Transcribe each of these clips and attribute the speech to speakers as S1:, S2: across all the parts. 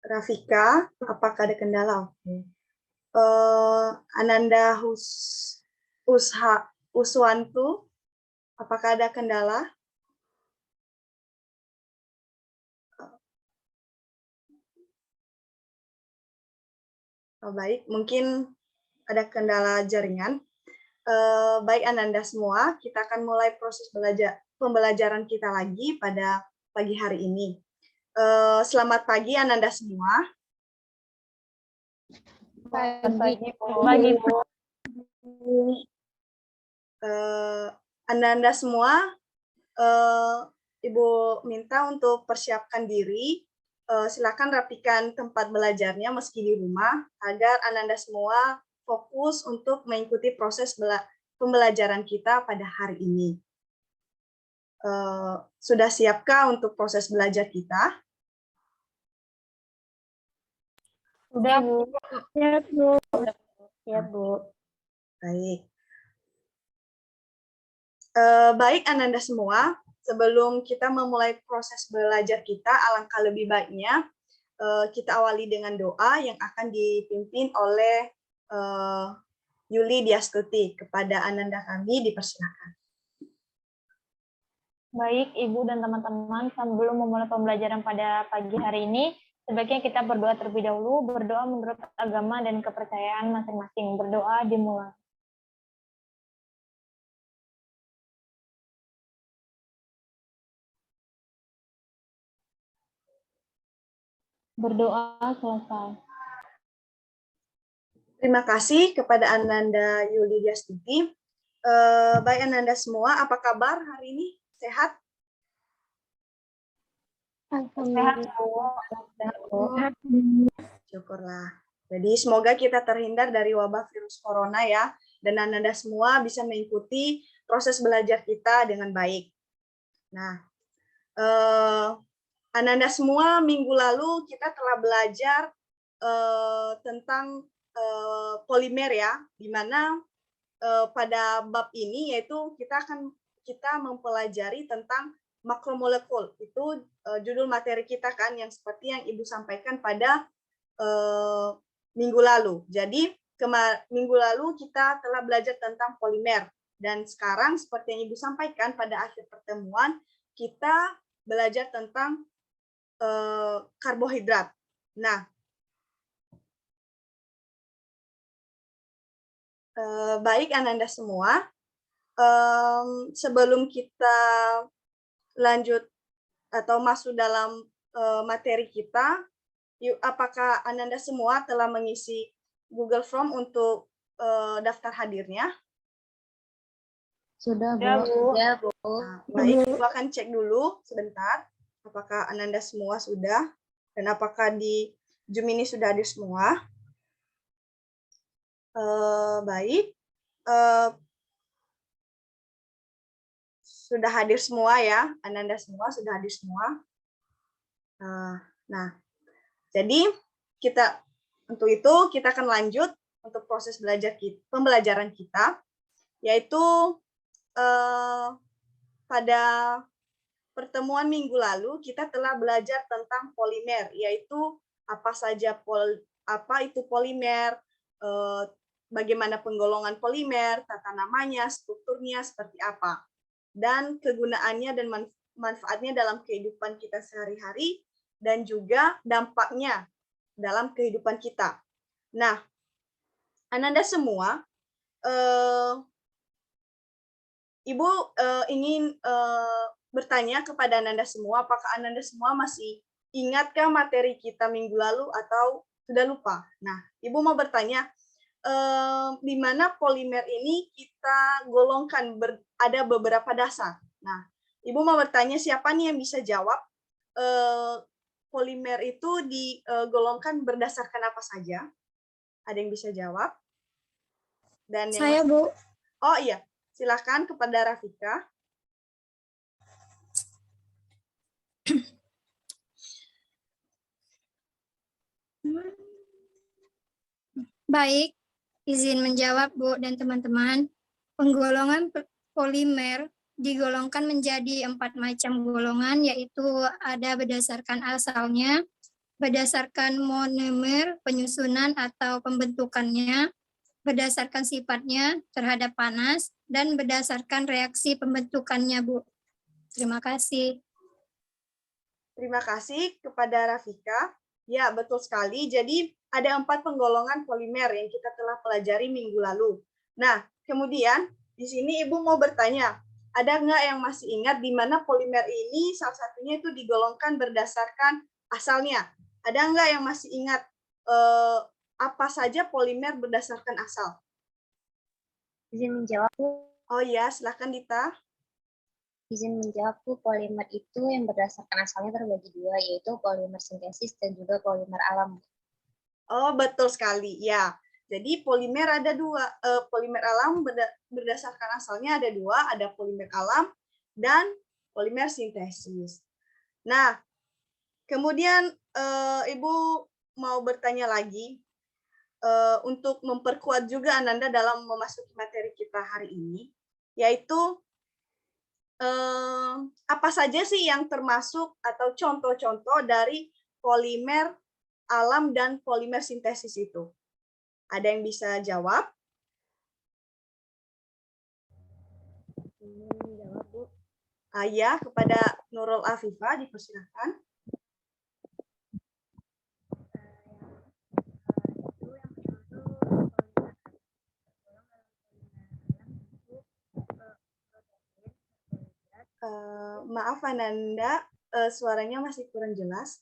S1: Rafika, apakah ada kendala? Oke. Ananda Uswantu, apakah ada kendala? Baik, mungkin ada kendala jaringan. Baik Ananda semua, kita akan mulai proses pembelajaran kita lagi pada pagi hari ini. Selamat pagi Ananda semua.
S2: Pagi, Bu.
S1: Ananda semua, Ibu minta untuk persiapkan diri. Silakan rapikan tempat belajarnya meski di rumah agar Ananda semua fokus untuk mengikuti proses pembelajaran kita pada hari ini. Sudah siapkah untuk proses belajar kita?
S2: Sudah, Bu.
S3: Siap, Bu.
S2: Siap, Bu.
S1: Baik. Baik Ananda semua, sebelum kita memulai proses belajar kita, alangkah lebih baiknya kita awali dengan doa yang akan dipimpin oleh Yuli Diastuti. Kepada Ananda kami dipersilakan.
S2: Baik, Ibu dan teman-teman, sebelum memulai pembelajaran pada pagi hari ini, sebaiknya kita berdoa terlebih dahulu, berdoa menurut agama dan kepercayaan masing-masing. Berdoa dimulai. Berdoa selesai.
S1: Terima kasih kepada Ananda Yuli Diastuti. Baik Ananda semua, apa kabar hari ini? Sehat?
S2: Sehat, Bu.
S1: Syukurlah. Jadi semoga kita terhindar dari wabah virus corona ya, dan Ananda semua bisa mengikuti proses belajar kita dengan baik. Nah, Ananda semua minggu lalu kita telah belajar tentang polimer ya, di mana pada bab ini yaitu kita mempelajari tentang makromolekul. Itu judul materi kita kan, yang seperti yang Ibu sampaikan pada minggu lalu. Jadi minggu lalu kita telah belajar tentang polimer, dan sekarang seperti yang Ibu sampaikan pada akhir pertemuan kita belajar tentang karbohidrat. Nah, baik Ananda semua, sebelum kita lanjut atau masuk dalam materi kita, apakah Ananda semua telah mengisi Google Form untuk daftar hadirnya?
S3: Sudah, Bu.
S2: Sudah, Bu.
S1: Nah, baik, Ibu akan cek dulu sebentar apakah Ananda semua sudah, dan apakah di Zoom ini sudah hadir semua. Baik, sudah hadir semua ya, Ananda semua sudah hadir semua. Nah, jadi untuk itu kita akan lanjut untuk proses pembelajaran kita, yaitu pada pertemuan minggu lalu kita telah belajar tentang polimer, yaitu apa itu polimer, bagaimana penggolongan polimer, tata namanya, strukturnya seperti apa, dan kegunaannya dan manfaatnya dalam kehidupan kita sehari-hari, dan juga dampaknya dalam kehidupan kita. Nah, Ananda semua, Ibu ingin bertanya kepada Ananda semua, apakah Ananda semua masih ingatkah materi kita minggu lalu atau sudah lupa? Nah, Ibu mau bertanya, di mana polimer ini kita golongkan ada beberapa dasar. Nah, Ibu mau bertanya siapa nih yang bisa jawab polimer itu digolongkan berdasarkan apa saja? Ada yang bisa jawab? Dan
S3: Saya, Bu.
S1: Oh iya, silakan kepada Rafika.
S3: Baik, izin menjawab Bu dan teman-teman. Penggolongan polimer digolongkan menjadi 4 macam golongan, yaitu ada berdasarkan asalnya, berdasarkan monomer, penyusunan atau pembentukannya, berdasarkan sifatnya terhadap panas, dan berdasarkan reaksi pembentukannya, Bu. Terima kasih.
S1: Terima kasih kepada Rafika. Ya, betul sekali. Jadi ada 4 penggolongan polimer yang kita telah pelajari minggu lalu. Nah, kemudian di sini Ibu mau bertanya, ada nggak yang masih ingat di mana polimer ini salah satunya itu digolongkan berdasarkan asalnya? Ada nggak yang masih ingat apa saja polimer berdasarkan asal?
S4: Izin menjawab, Bu.
S1: Oh ya, silakan Dita.
S4: Izin menjawab, Bu. Polimer itu yang berdasarkan asalnya terbagi 2, yaitu polimer sintesis dan juga polimer alam.
S1: Oh, betul sekali. Ya, jadi polimer ada 2. Polimer alam berdasarkan asalnya ada 2, ada polimer alam dan polimer sintesis. Nah, kemudian Ibu mau bertanya lagi untuk memperkuat juga Ananda dalam memasuki materi kita hari ini, yaitu apa saja sih yang termasuk atau contoh-contoh dari polimer alam dan polimer sintesis itu? Ada yang bisa jawab?
S4: Jawab, Bu.
S1: Ya, kepada Nurul Afifah, dipersilakan. Maaf Ananda, suaranya masih kurang jelas.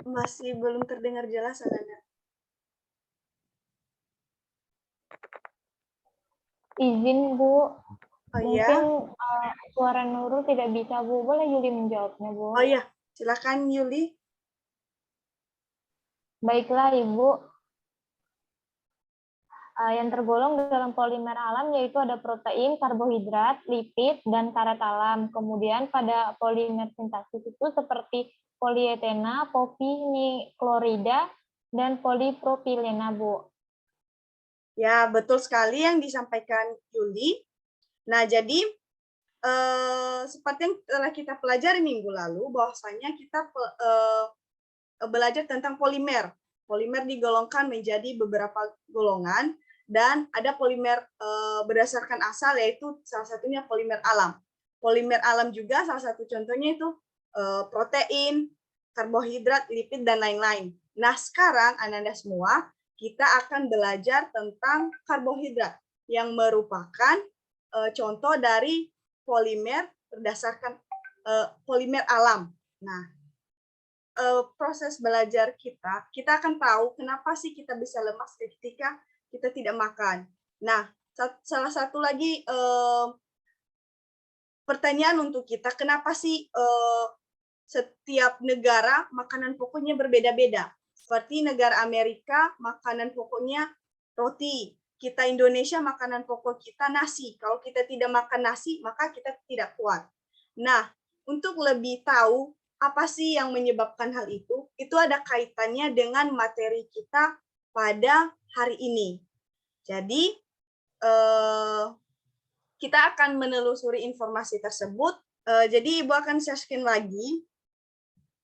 S1: Masih belum terdengar jelas Ananda.
S2: Izin Bu,
S1: iya.
S2: mungkin suara Nurul tidak bisa Bu, boleh Yuli menjawabnya Bu?
S1: Oh iya, silakan Yuli.
S2: Baiklah Ibu. Yang tergolong dalam polimer alam yaitu ada protein, karbohidrat, lipid, dan karat alam. Kemudian pada polimer sintesis itu seperti polietena, povinyklorida, dan polipropilena, Bu.
S1: Ya, betul sekali yang disampaikan Yuli. Nah, jadi seperti yang telah kita pelajari minggu lalu, bahwasanya kita belajar tentang polimer. Polimer digolongkan menjadi beberapa golongan, dan ada polimer berdasarkan asal, yaitu salah satunya polimer alam. Polimer alam juga salah satu contohnya itu protein, karbohidrat, lipid, dan lain-lain. Nah, sekarang Ananda semua, kita akan belajar tentang karbohidrat, yang merupakan contoh dari polimer berdasarkan polimer alam. Nah, proses belajar kita akan tahu kenapa sih kita bisa lemas ketika kita tidak makan. Nah, salah satu lagi pertanyaan untuk kita, kenapa sih setiap negara makanan pokoknya berbeda-beda? Seperti negara Amerika, makanan pokoknya roti. Kita Indonesia, makanan pokok kita nasi. Kalau kita tidak makan nasi, maka kita tidak kuat. Nah, untuk lebih tahu apa sih yang menyebabkan hal itu ada kaitannya dengan materi kita pada hari ini. Jadi, kita akan menelusuri informasi tersebut. Jadi, Ibu akan share screen lagi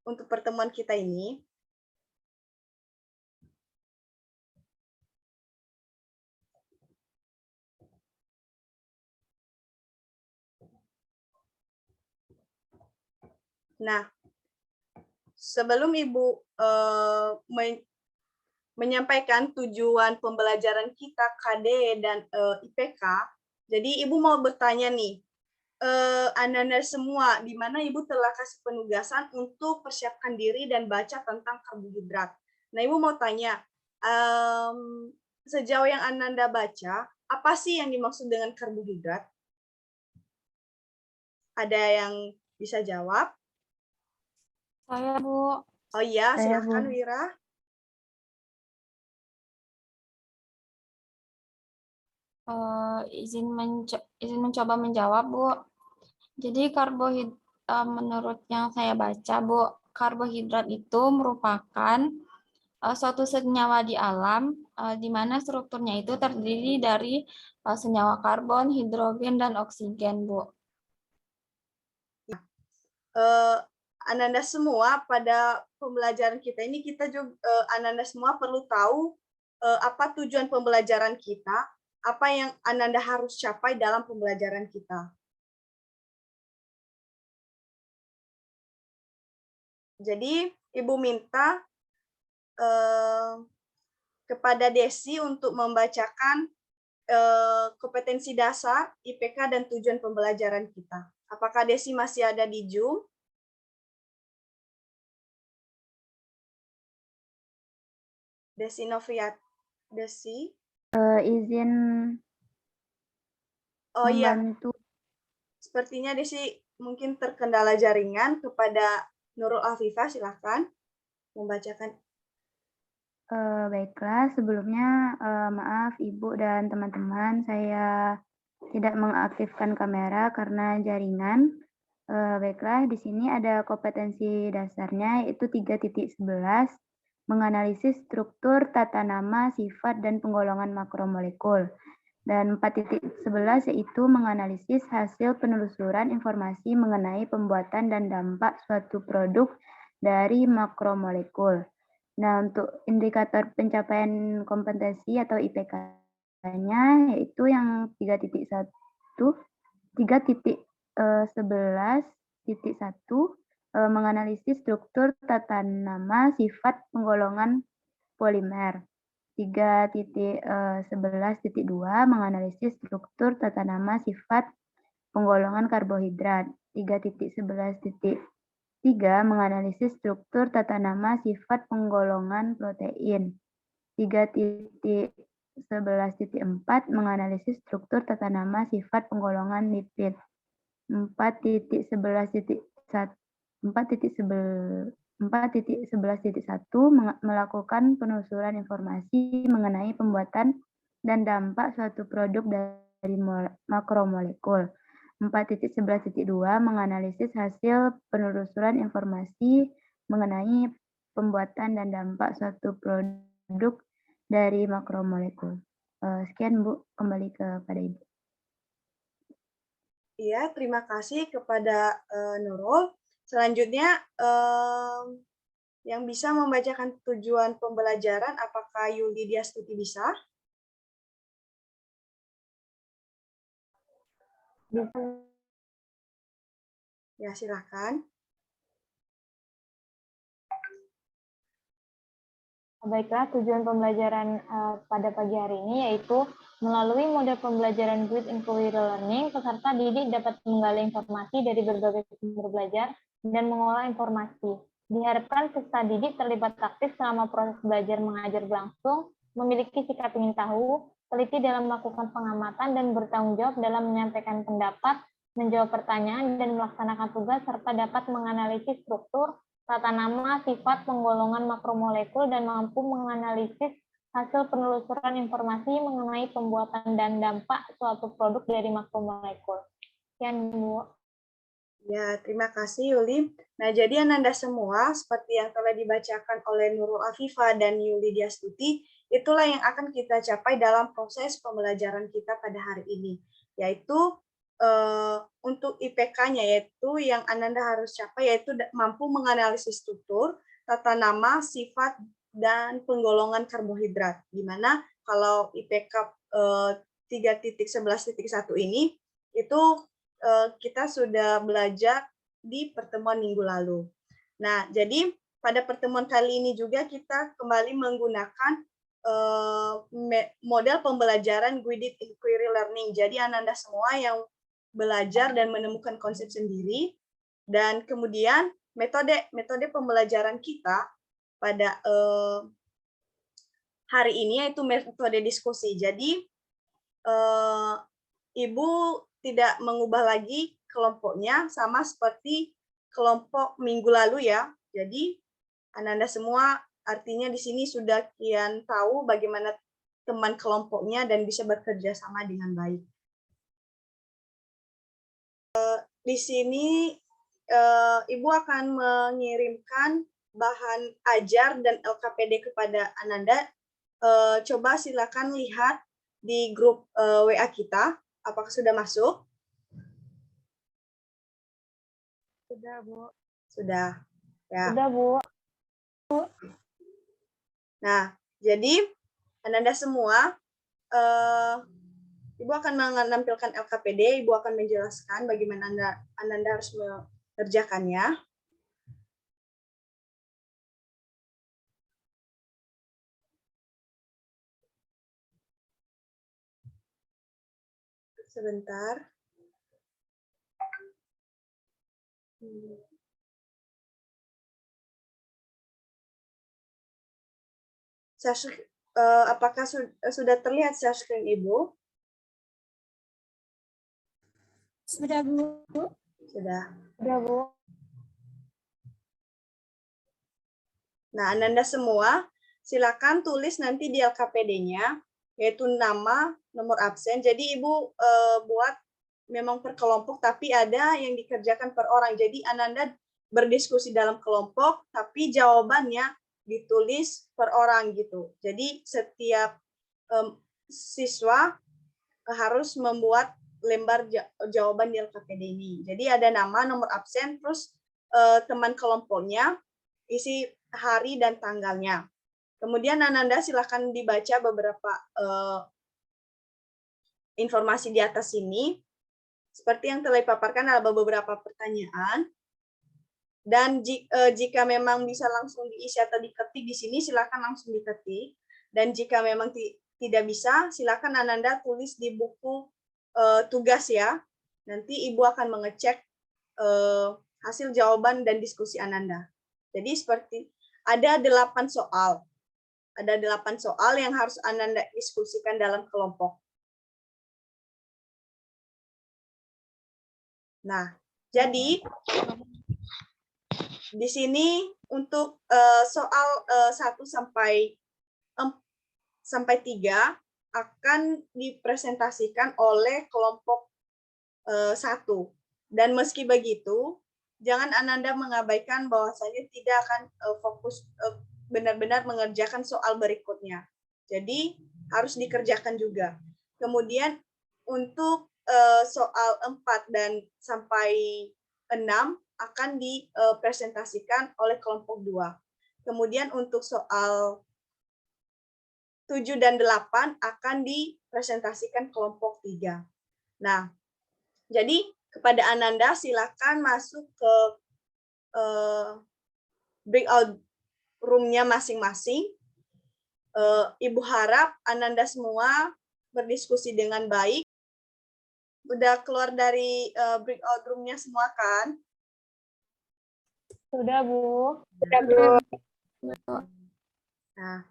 S1: untuk pertemuan kita ini. Nah, sebelum Ibu menyampaikan tujuan pembelajaran kita KD dan IPK, jadi Ibu mau bertanya nih, Anda semua, di mana Ibu telah kasih penugasan untuk persiapkan diri dan baca tentang karbohidrat. Nah, Ibu mau tanya, sejauh yang Anda baca, apa sih yang dimaksud dengan karbohidrat? Ada yang bisa jawab?
S2: Saya, Bu.
S1: Oh iya, silakan Wira.
S5: Izin mencoba menjawab, Bu. Jadi menurut yang saya baca, Bu, karbohidrat itu merupakan suatu senyawa di alam, di mana strukturnya itu terdiri dari senyawa karbon, hidrogen, dan oksigen, Bu.
S1: Ananda semua pada pembelajaran kita ini kita juga Ananda semua perlu tahu apa tujuan pembelajaran kita, apa yang Ananda harus capai dalam pembelajaran kita. Jadi Ibu minta kepada Desi untuk membacakan kompetensi dasar, IPK, dan tujuan pembelajaran kita. Apakah Desi masih ada di Zoom? Desi Novriat, Desi.
S6: Izin membantu.
S1: Iya. Sepertinya Desi mungkin terkendala jaringan. Kepada Nurul Afifah, silakan membacakan.
S6: Baiklah, sebelumnya maaf Ibu dan teman-teman, saya tidak mengaktifkan kamera karena jaringan. Baiklah, di sini ada kompetensi dasarnya yaitu 3.11, menganalisis struktur, tata nama, sifat, dan penggolongan makromolekul. Dan 4.11 yaitu menganalisis hasil penelusuran informasi mengenai pembuatan dan dampak suatu produk dari makromolekul. Nah, untuk indikator pencapaian kompetensi atau IPK-nya yaitu yang 3.11.1 menganalisis struktur, tata nama, sifat, penggolongan polimer. 3.11.2 menganalisis struktur, tata nama, sifat, penggolongan karbohidrat. 3.11.3 menganalisis struktur, tata nama, sifat, penggolongan protein. 3.11.4 menganalisis struktur, tata nama, sifat, penggolongan lipid. 4.11.1 melakukan penelusuran informasi mengenai pembuatan dan dampak suatu produk dari makromolekul. 4.11.2 menganalisis hasil penelusuran informasi mengenai pembuatan dan dampak suatu produk dari makromolekul. Sekian Bu, kembali kepada Ibu.
S1: Iya, terima kasih kepada Nurul. Selanjutnya, yang bisa membacakan tujuan pembelajaran, apakah Yuli Diastuti bisa? Ya, silakan.
S2: Baiklah, tujuan pembelajaran pada pagi hari ini yaitu melalui model pembelajaran Grid Inquiry Learning, peserta didik dapat menggali informasi dari berbagai sumber belajar dan mengolah informasi. Diharapkan peserta didik terlibat aktif selama proses belajar mengajar berlangsung, memiliki sikap ingin tahu, teliti dalam melakukan pengamatan, dan bertanggung jawab dalam menyampaikan pendapat, menjawab pertanyaan, dan melaksanakan tugas, serta dapat menganalisis struktur, tata nama, sifat, penggolongan makromolekul, dan mampu menganalisis hasil penelusuran informasi mengenai pembuatan dan dampak suatu produk dari makromolekul. Sekian, Bu.
S1: Ya, terima kasih Yuli. Nah, jadi Ananda semua, seperti yang telah dibacakan oleh Nurul Afifah dan Yuli Diastuti, itulah yang akan kita capai dalam proses pembelajaran kita pada hari ini, yaitu untuk IPK-nya, yaitu yang Ananda harus capai, yaitu mampu menganalisis struktur, tata nama, sifat, dan penggolongan karbohidrat. Di mana kalau IPK 3.11.1 ini, itu kita sudah belajar di pertemuan minggu lalu. Nah, jadi pada pertemuan kali ini juga kita kembali menggunakan model pembelajaran Guided Inquiry Learning. Jadi Ananda semua yang belajar dan menemukan konsep sendiri, dan kemudian metode pembelajaran kita pada hari ini yaitu metode diskusi. Jadi Ibu tidak mengubah lagi kelompoknya sama seperti kelompok minggu lalu ya. Jadi Ananda semua artinya di sini sudah kian tahu bagaimana teman kelompoknya dan bisa bekerja sama dengan baik. Di sini Ibu akan mengirimkan bahan ajar dan LKPD kepada Ananda. Coba silakan lihat di grup WA kita, apakah sudah masuk?
S2: Sudah, Bu.
S1: Sudah. Ya.
S2: Sudah, Bu.
S1: Nah, jadi Ananda semua, Ibu akan menampilkan LKPD, Ibu akan menjelaskan bagaimana Ananda harus mengerjakannya. Sebentar. Apakah sudah terlihat share screen Ibu?
S3: Sudah, Bu.
S1: Sudah.
S2: Sudah, Bu.
S1: Nah, Ananda semua, silakan tulis nanti di LKPD-nya, yaitu nama, nomor absen. Jadi Ibu buat memang per kelompok, tapi ada yang dikerjakan per orang. Jadi Ananda berdiskusi dalam kelompok, tapi jawabannya ditulis per orang gitu. Jadi setiap siswa harus membuat lembar jawaban di LKPD ini. Jadi ada nama, nomor absen, terus teman kelompoknya, isi hari dan tanggalnya. Kemudian Ananda silakan dibaca beberapa informasi di atas ini. Seperti yang telah dipaparkan ada beberapa pertanyaan. Dan jika memang bisa langsung diisi atau diketik di sini, silakan langsung diketik. Dan jika memang tidak bisa, silakan Ananda tulis di buku tugas ya. Nanti Ibu akan mengecek hasil jawaban dan diskusi Ananda. Jadi seperti ada 8 soal. Ada 8 soal yang harus Ananda diskusikan dalam kelompok. Nah, jadi di sini untuk soal 1 sampai 3 akan dipresentasikan oleh kelompok 1. Dan meski begitu, jangan Ananda mengabaikan bahwasanya tidak akan fokus benar-benar mengerjakan soal berikutnya. Jadi harus dikerjakan juga. Kemudian untuk soal 4 dan sampai 6 akan dipresentasikan oleh kelompok 2. Kemudian untuk soal 7 dan 8 akan dipresentasikan kelompok 3. Nah, jadi kepada Ananda silakan masuk ke breakout room-nya masing-masing. Ibu harap Ananda semua berdiskusi dengan baik. Udah keluar dari breakout room-nya semua kan?
S2: Sudah, Bu.
S5: Sudah, Bu.
S1: Nah,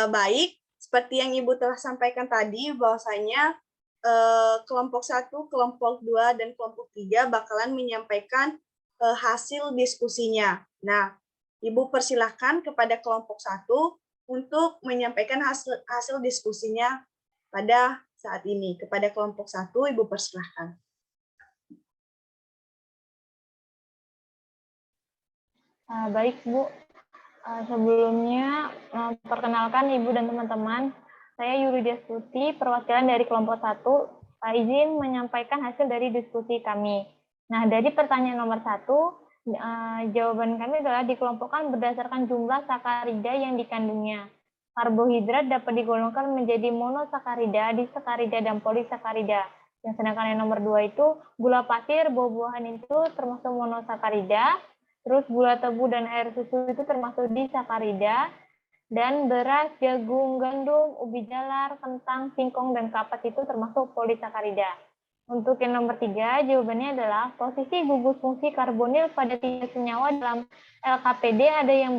S1: baik. Seperti yang Ibu telah sampaikan tadi, bahwasanya kelompok 1, kelompok 2, dan kelompok 3 bakalan menyampaikan hasil diskusinya. Nah, Ibu persilahkan kepada kelompok 1 untuk menyampaikan hasil diskusinya pada saat ini. Kepada kelompok 1, Ibu persilahkan.
S2: Baik, Bu. Sebelumnya, perkenalkan Ibu dan teman-teman, saya Yuridia Stuti, perwakilan dari kelompok 1, izin menyampaikan hasil dari diskusi kami. Nah, dari pertanyaan nomor 1, jawaban kami adalah dikelompokkan berdasarkan jumlah sakarida yang dikandungnya. Karbohidrat dapat digolongkan menjadi monosakarida, disakarida, dan polisakarida. Yang sedangkan yang nomor 2 itu, gula pasir, buah-buahan itu termasuk monosakarida, terus gula tebu dan air susu itu termasuk disakarida, dan beras, jagung, gandum, ubi jalar, kentang, singkong, dan kapas itu termasuk polisakarida. Untuk yang nomor 3, jawabannya adalah posisi gugus fungsi karbonil pada 3 senyawa dalam LKPD ada yang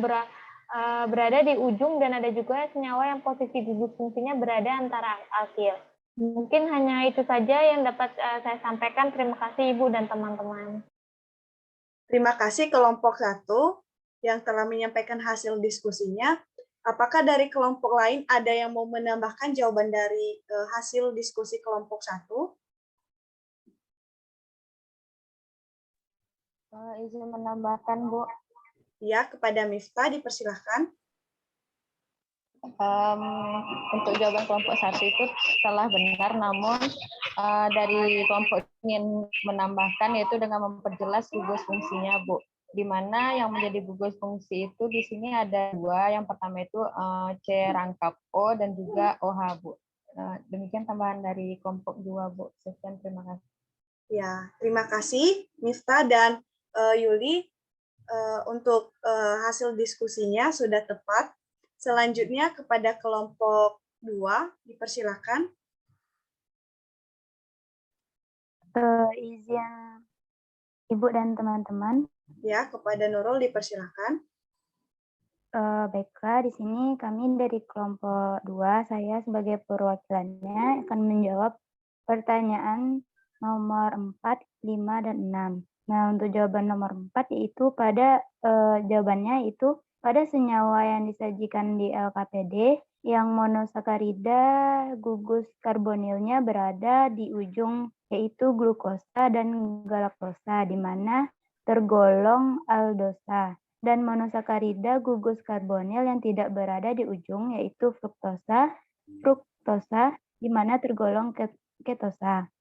S2: berada di ujung dan ada juga senyawa yang posisi gugus fungsinya berada antara alkil. Mungkin hanya itu saja yang dapat saya sampaikan. Terima kasih Ibu dan teman-teman.
S1: Terima kasih kelompok 1 yang telah menyampaikan hasil diskusinya. Apakah dari kelompok lain ada yang mau menambahkan jawaban dari hasil diskusi kelompok 1?
S2: Izin menambahkan, Bu.
S1: Ya, kepada Miftah dipersilahkan.
S7: Untuk jawaban kelompok 1 itu telah benar, namun dari kelompok ingin menambahkan yaitu dengan memperjelas gugus fungsinya, Bu. Di mana yang menjadi gugus fungsi itu di sini ada 2. Yang pertama itu C rangkap O dan juga OH, Bu. Demikian tambahan dari kelompok 2, Bu. Sekian, terima kasih.
S1: Ya, terima kasih Miftah dan Yuli untuk hasil diskusinya sudah tepat. Selanjutnya kepada kelompok 2 dipersilakan.
S6: Izin Ibu dan teman-teman.
S1: Ya, kepada Nurul dipersilakan.
S6: Baiklah, di sini kami dari kelompok 2, saya sebagai perwakilannya akan menjawab pertanyaan nomor 4, 5, dan 6. Nah, untuk jawaban nomor 4 yaitu pada jawabannya itu pada senyawa yang disajikan di LKPD yang monosakarida gugus karbonilnya berada di ujung yaitu glukosa dan galaktosa di mana tergolong aldosa, dan monosakarida gugus karbonil yang tidak berada di ujung yaitu fruktosa di mana tergolong ketosa.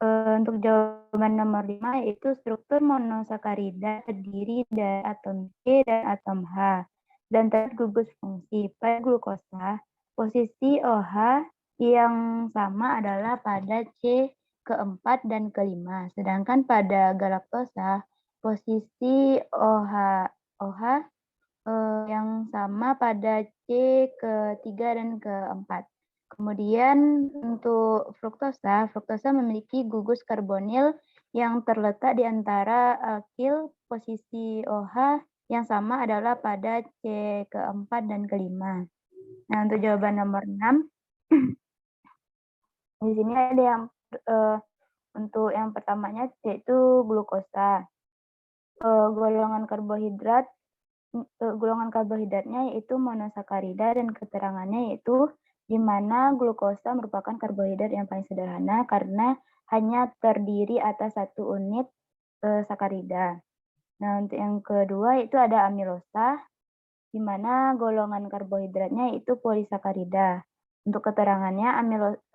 S6: Untuk jawaban nomor 5 yaitu struktur monosakarida terdiri dari atom C dan atom H dan terdapat gugus fungsi. Pada glukosa, posisi OH yang sama adalah pada C keempat dan kelima, sedangkan pada galaktosa posisi OH yang sama pada C ketiga dan keempat. Kemudian untuk fruktosa memiliki gugus karbonil yang terletak di antara alkil. Posisi OH yang sama adalah pada C keempat dan kelima. Nah, untuk jawaban nomor 6, di sini ada yang untuk yang pertamanya yaitu glukosa. Golongan karbohidratnya yaitu monosakarida dan keterangannya yaitu di mana glukosa merupakan karbohidrat yang paling sederhana karena hanya terdiri atas 1 unit sakarida. Nah, untuk yang kedua itu ada amilosa, di mana golongan karbohidratnya itu polisakarida. Untuk keterangannya,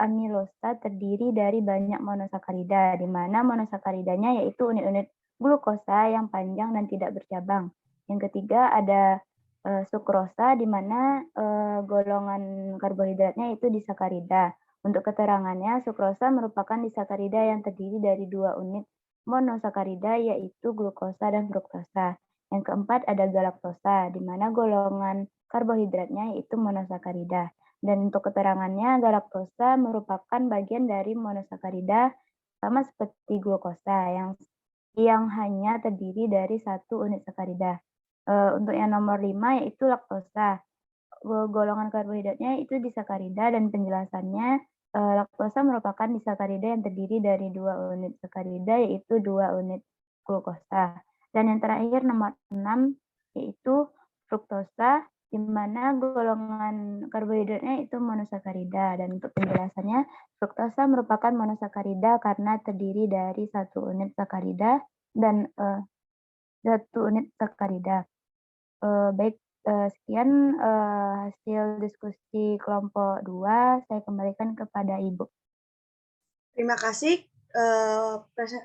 S6: amilosa terdiri dari banyak monosakarida, di mana monosakaridanya yaitu unit-unit glukosa yang panjang dan tidak bercabang. Yang ketiga ada sukrosa, di mana golongan karbohidratnya itu disakarida. Untuk keterangannya, sukrosa merupakan disakarida yang terdiri dari 2 unit monosakarida yaitu glukosa dan fruktosa. Yang keempat ada galaktosa, di mana golongan karbohidratnya yaitu monosakarida. Dan untuk keterangannya, galaktosa merupakan bagian dari monosakarida sama seperti glukosa yang hanya terdiri dari 1 unit sakarida. Untuk yang nomor 5 yaitu laktosa. Golongan karbohidratnya itu disakarida dan penjelasannya laktosa merupakan disakarida yang terdiri dari 2 unit sakarida yaitu 2 unit glukosa. Dan yang terakhir nomor 6 yaitu fruktosa, di mana golongan karbohidratnya itu monosakarida. Dan untuk penjelasannya, fruktosa merupakan monosakarida karena terdiri dari 1 unit sakarida dan 1 unit sakarida. Baik, sekian hasil diskusi kelompok 2. Saya kembalikan kepada Ibu.
S1: Terima kasih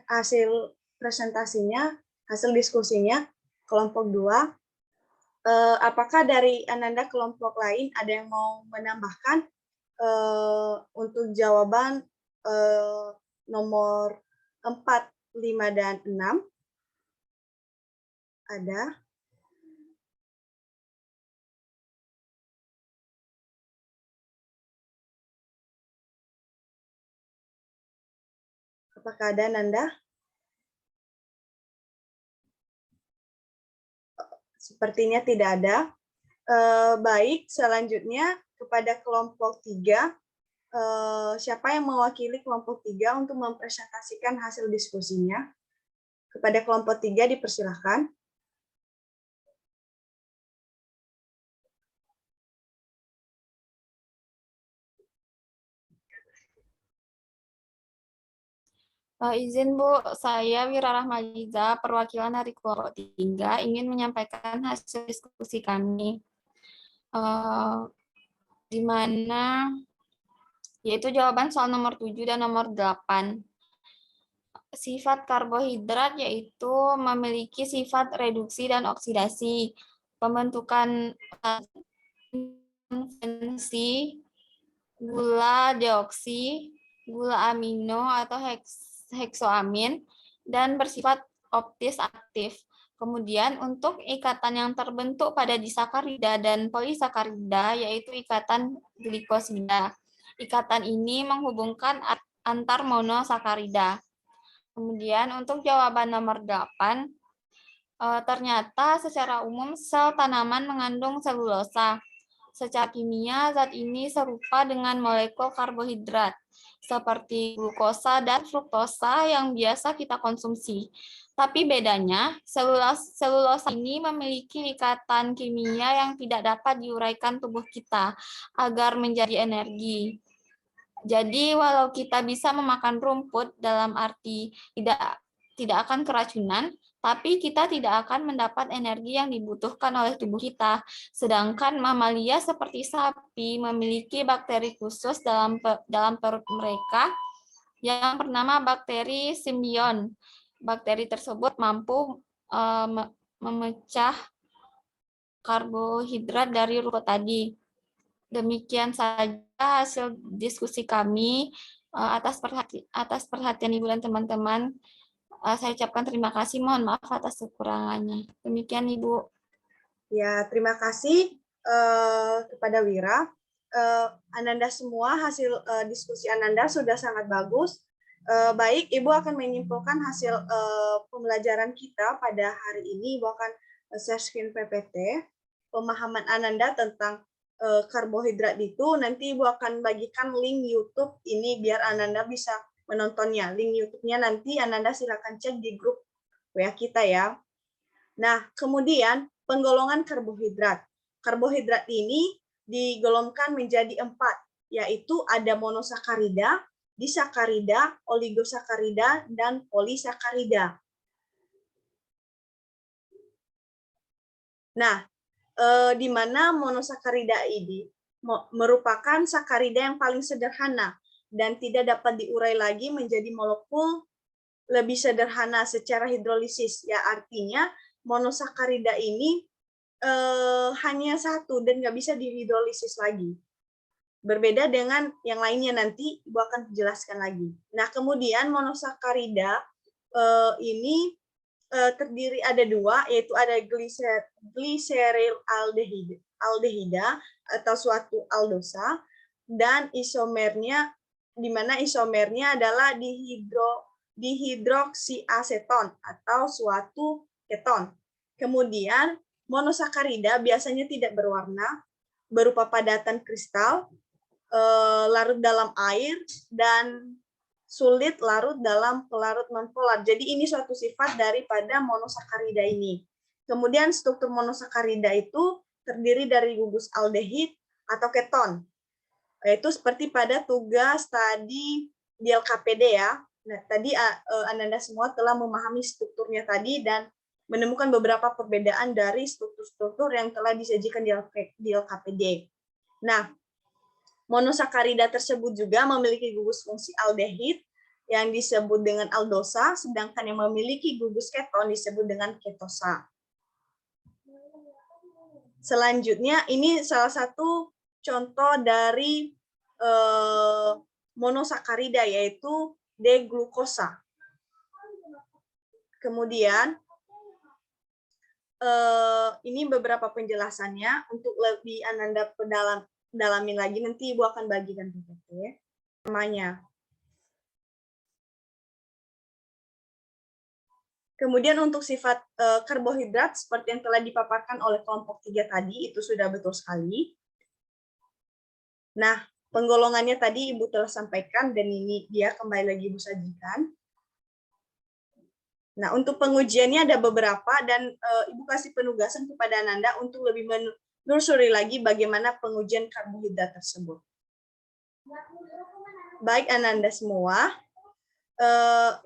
S1: hasil presentasinya, hasil diskusinya kelompok 2. Apakah dari Ananda kelompok lain ada yang mau menambahkan untuk jawaban nomor 4, 5, dan 6? Ada? Apakah ada, Nanda? Sepertinya tidak ada. Baik, selanjutnya kepada kelompok 3. Siapa yang mewakili kelompok 3 untuk mempresentasikan hasil diskusinya? Kepada kelompok 3 dipersilahkan.
S5: Izin Bu, saya Wira Rahmaliza, perwakilan dari kelompok 3, ingin menyampaikan hasil diskusi kami, di mana yaitu jawaban soal nomor 7 dan nomor 8. Sifat karbohidrat yaitu memiliki sifat reduksi dan oksidasi, pembentukan konvensi, gula deoksi, gula amino atau heksoamin, dan bersifat optis aktif. Kemudian untuk ikatan yang terbentuk pada disakarida dan polisakarida yaitu ikatan glikosida. Ikatan ini menghubungkan antar monosakarida. Kemudian untuk jawaban nomor 8, ternyata secara umum sel tanaman mengandung selulosa. Secara kimia, zat ini serupa dengan molekul karbohidrat, seperti glukosa dan fruktosa yang biasa kita konsumsi. Tapi bedanya, selulosa ini memiliki ikatan kimia yang tidak dapat diuraikan tubuh kita agar menjadi energi. Jadi walau kita bisa memakan rumput dalam arti tidak akan keracunan, tapi kita tidak akan mendapat energi yang dibutuhkan oleh tubuh kita. Sedangkan mamalia seperti sapi memiliki bakteri khusus dalam perut mereka yang bernama bakteri simbion. Bakteri tersebut mampu memecah karbohidrat dari rumput tadi. Demikian saja hasil diskusi kami. Atas perhatian Ibu dan teman-teman, saya ucapkan terima kasih. Mohon maaf atas kekurangannya. Demikian Ibu.
S1: Ya, terima kasih kepada Wira. Ananda semua, hasil diskusi Ananda sudah sangat bagus. Baik, Ibu akan menyimpulkan hasil pembelajaran kita pada hari ini. Ibu akan share screen PPT. Pemahaman Ananda tentang karbohidrat itu, nanti Ibu akan bagikan link YouTube ini biar Ananda bisa menontonnya. Link YouTube-nya nanti Ananda silakan cek di grup WA kita ya. Nah, kemudian penggolongan karbohidrat. Karbohidrat ini digolongkan menjadi 4, yaitu ada monosakarida, disakarida, oligosakarida, dan polisakarida. Nah, di mana monosakarida ini merupakan sakarida yang paling sederhana dan tidak dapat diurai lagi menjadi molekul lebih sederhana secara hidrolisis. Ya, artinya monosakarida ini hanya satu dan nggak bisa dihidrolisis lagi. Berbeda dengan yang lainnya, nanti Ibu akan jelaskan lagi. Nah, kemudian monosakarida ini terdiri ada 2, yaitu ada gliseryl aldehida atau suatu aldosa, dan isomernya, di mana isomernya adalah dihidroksiaseton atau suatu keton. Kemudian monosakarida biasanya tidak berwarna, berupa padatan kristal, larut dalam air, dan sulit larut dalam pelarut nonpolar. Jadi ini suatu sifat daripada monosakarida ini. Kemudian struktur monosakarida itu terdiri dari gugus aldehid atau keton. Yaitu seperti pada tugas tadi di LKPD ya. Nah, tadi Ananda semua telah memahami strukturnya tadi dan menemukan beberapa perbedaan dari struktur-struktur yang telah disajikan di LKPD. Nah, monosakarida tersebut juga memiliki gugus fungsi aldehid yang disebut dengan aldosa, sedangkan yang memiliki gugus keton disebut dengan ketosa. Selanjutnya, ini salah satu contoh dari monosakarida, yaitu D-glukosa. Kemudian, ini beberapa penjelasannya. Untuk lebih Ananda dalamin lagi, nanti Ibu akan bagikan PPT namanya. Kemudian untuk sifat karbohidrat seperti yang telah dipaparkan oleh kelompok 3 tadi, itu sudah betul sekali. Nah, penggolongannya tadi Ibu telah sampaikan dan ini dia kembali lagi Ibu sajikan. Nah, untuk pengujiannya ada beberapa dan Ibu kasih penugasan kepada Ananda untuk lebih menelusuri lagi bagaimana pengujian karbohidrat tersebut. Baik Ananda semua,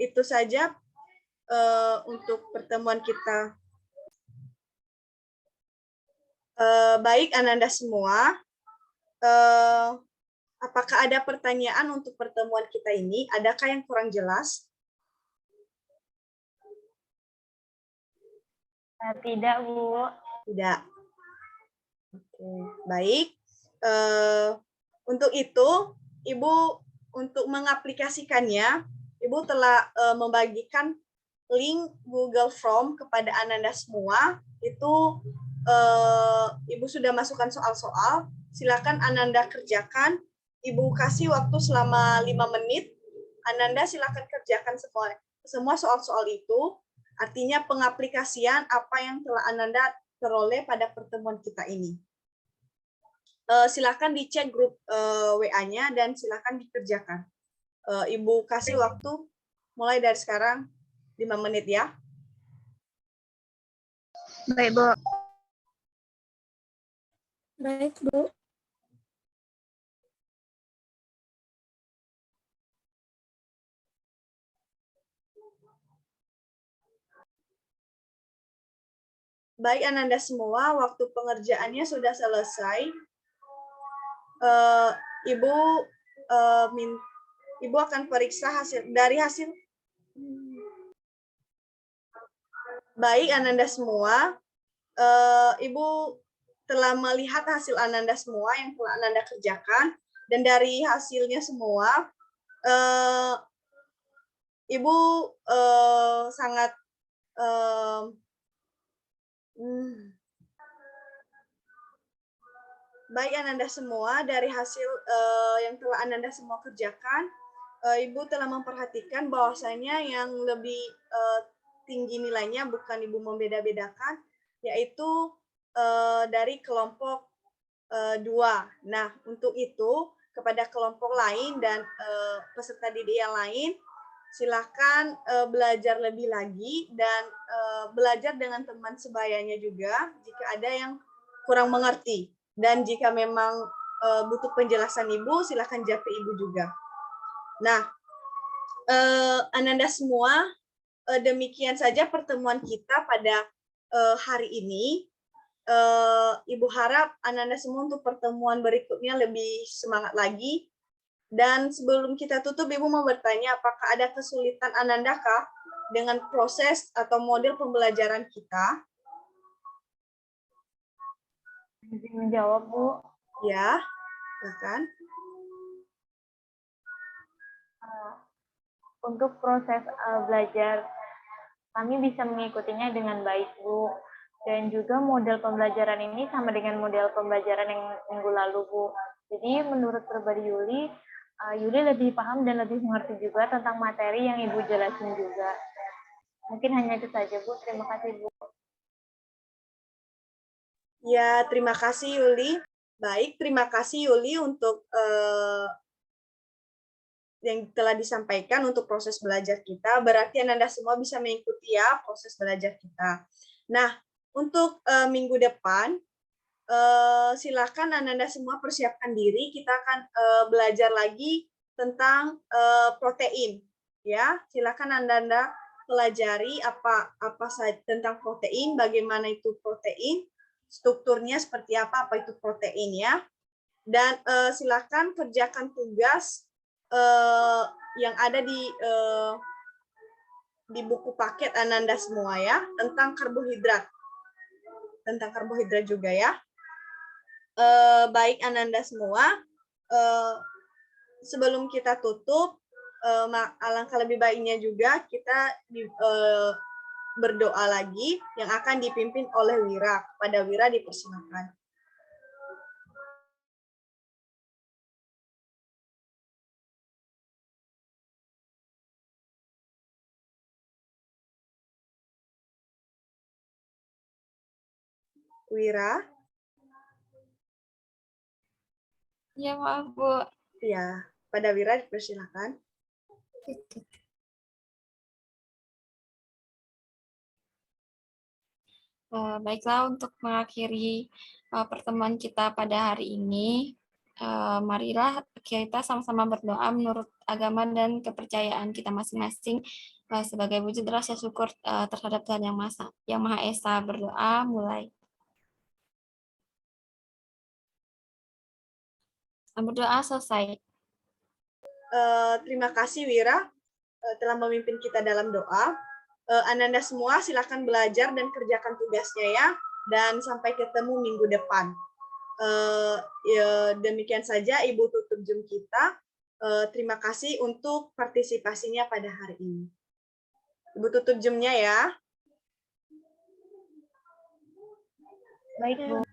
S1: Itu saja untuk pertemuan kita. Baik, Ananda semua. Apakah ada pertanyaan untuk pertemuan kita ini? Adakah yang kurang jelas?
S2: Tidak, Bu.
S1: Tidak. Oke, baik. Untuk itu, Ibu untuk mengaplikasikannya, Ibu telah membagikan link Google Form kepada Ananda semua. Itu Ibu sudah masukkan soal-soal. Silakan Ananda kerjakan. Ibu kasih waktu selama 5 menit. Ananda silakan kerjakan semua soal-soal itu. Artinya pengaplikasian apa yang telah Ananda peroleh pada pertemuan kita ini. Silakan dicek grup WA-nya dan silakan dikerjakan. Ibu kasih waktu mulai dari sekarang 5 menit ya.
S4: Baik, Bu.
S3: Baik, Bu.
S1: Baik Ananda semua, waktu pengerjaannya sudah selesai. Ibu Ibu akan periksa dari hasil. Baik Ananda semua, Ibu telah melihat hasil Ananda semua yang telah Ananda kerjakan, dan dari hasilnya semua, Ibu sangat baik Ananda semua, dari hasil yang telah Ananda semua kerjakan, Ibu telah memperhatikan bahwasanya yang lebih tinggi nilainya, bukan Ibu membeda-bedakan, yaitu dari kelompok 2. Nah, untuk itu, kepada kelompok lain dan peserta didik yang lain, silakan belajar lebih lagi dan belajar dengan teman sebayanya juga jika ada yang kurang mengerti. Dan jika memang butuh penjelasan Ibu, silakan japri Ibu juga. Nah, Ananda semua, demikian saja pertemuan kita pada hari ini. Ibu harap Ananda semua untuk pertemuan berikutnya lebih semangat lagi. Dan sebelum kita tutup, Ibu mau bertanya, apakah ada kesulitan Ananda kah dengan proses atau model pembelajaran kita?
S2: Izin menjawab, Bu.
S1: Ya, silakan.
S2: Untuk proses belajar, kami bisa mengikutinya dengan baik, Bu. Dan juga model pembelajaran ini sama dengan model pembelajaran yang minggu lalu, Bu. Jadi menurut pribadi Yuli lebih paham dan lebih mengerti juga tentang materi yang Ibu jelasin juga. Mungkin hanya itu saja, Bu. Terima kasih, Bu.
S1: Ya, terima kasih Yuli. Baik, terima kasih Yuli untuk yang telah disampaikan untuk proses belajar kita. Berarti Anda semua bisa mengikuti ya proses belajar kita. Nah, untuk minggu depan, silakan Anda semua persiapkan diri. Kita akan belajar lagi tentang protein. Ya, silakan Anda pelajari apa saja tentang protein, bagaimana itu protein, strukturnya seperti apa itu protein ya. Dan silakan kerjakan tugas yang ada di buku paket Ananda semua ya, tentang karbohidrat. Tentang karbohidrat juga ya. Baik Ananda semua, sebelum kita tutup, alangkah lebih baiknya juga kita berdoa lagi yang akan dipimpin oleh Wira. Pada Wira dipersilakan. Wira?
S5: Ya, maaf, Bu.
S1: Ya, pada Wira dipersilakan.
S5: Baiklah, untuk mengakhiri pertemuan kita pada hari ini, marilah kita sama-sama berdoa menurut agama dan kepercayaan kita masing-masing sebagai wujud rasa syukur terhadap Tuhan yang Maha Esa. Berdoa mulai. Berdoa selesai.
S1: Terima kasih Wira telah memimpin kita dalam doa. Ananda semua silakan belajar dan kerjakan tugasnya ya. Dan sampai ketemu minggu depan. Ya, demikian saja Ibu tutup Zoom kita. Terima kasih untuk partisipasinya pada hari ini. Ibu tutup Zoom-nya ya.
S2: Baik, Bu.